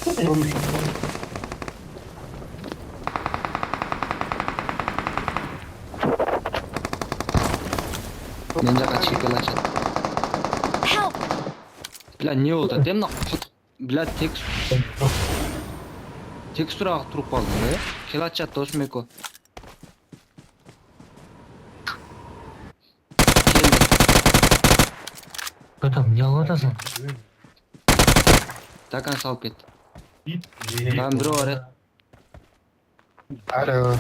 Мен жаққа чекал ашады. Бля, не болды? Демна бля, текстураға тұрып қалдым, да? Кел açады досым еко. Потом не алатасың. Такан салып кетті. Там біреу бар еді. Алло.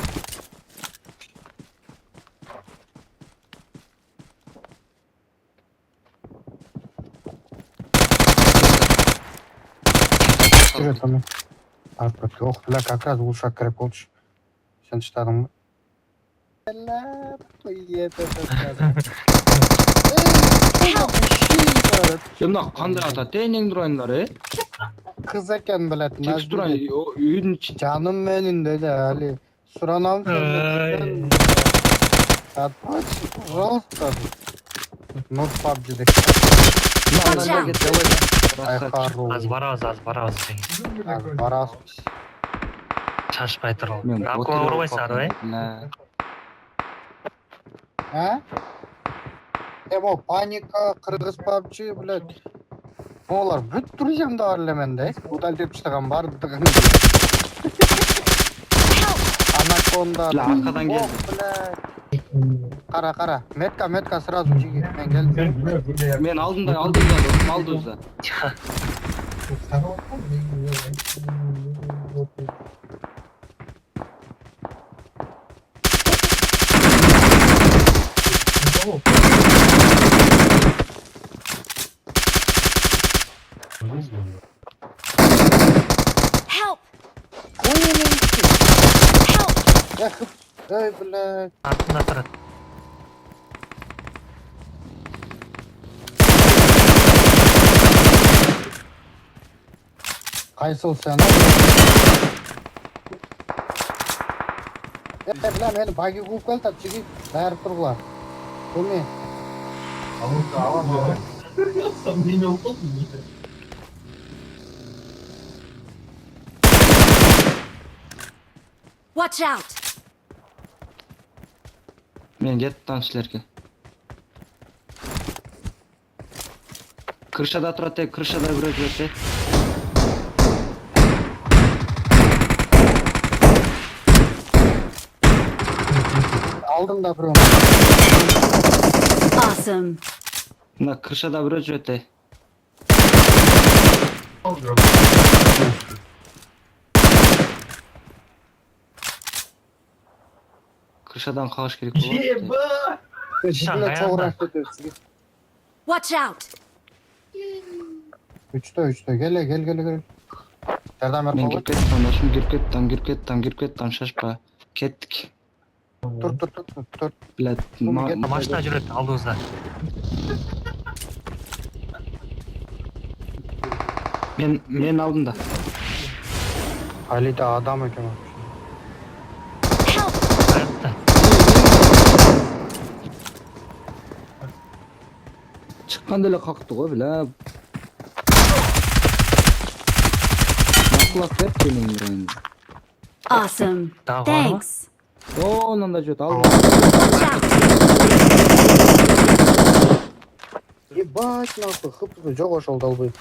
Привет, Томи. Ох, бля, как раз лучше кіріп болшы. Сен шытадың ба? Демна қандай ата тейнеңдір ойындар, Kız eкен білетін. Текстура үйдің Canım benim dedi Ali. Suranam sen. Atmaç. Пожалуйста. Ну, PUBG'de. Ay harru. Az барабыз. Az barazmış. Шашпай тұр ол. Мен Акуа ұрбайсың ары, Ha? O panika, Kırgız PUBG, блядь. Олар бүт туризмді арлеменде. Удал деп çıkıgan бардығын. Анаконда. Arkadan geldi. Қара. Метка сразу жиги. Мен келдім. Мен алдымда досым алды өзі. Help! Ey блядь. Артында тұрады. Қайсыл сен? Бля, мені баги қуып келді, жиги. Бәрі тұрғылар. Көме. Watch out! Мен кетіп таншылерге. Крышада тұрады, крышада біреу жүреді. Алдымда біреу. Awesome! Мына крышада біреу жүреді. Крышадан қалыш керек болады. Watch out! Üçte. Gel. Nereden Мен ver кіріп кеттім, досым кіріп кеттім, шашпа. Кеттік. Тұр. Блядь, Машина жүреді алдыңызда. мен алдымда. Ali'de adam eкен. Аятта. Шыққанда эле қақты ғой, бля. Нақылап берді менің райымды. Awesome! Тағы бар ма? Thanks! О, мында жүрді, ал. Watch out! Ебать, нахуй, хып, жоқ ошол долбойт.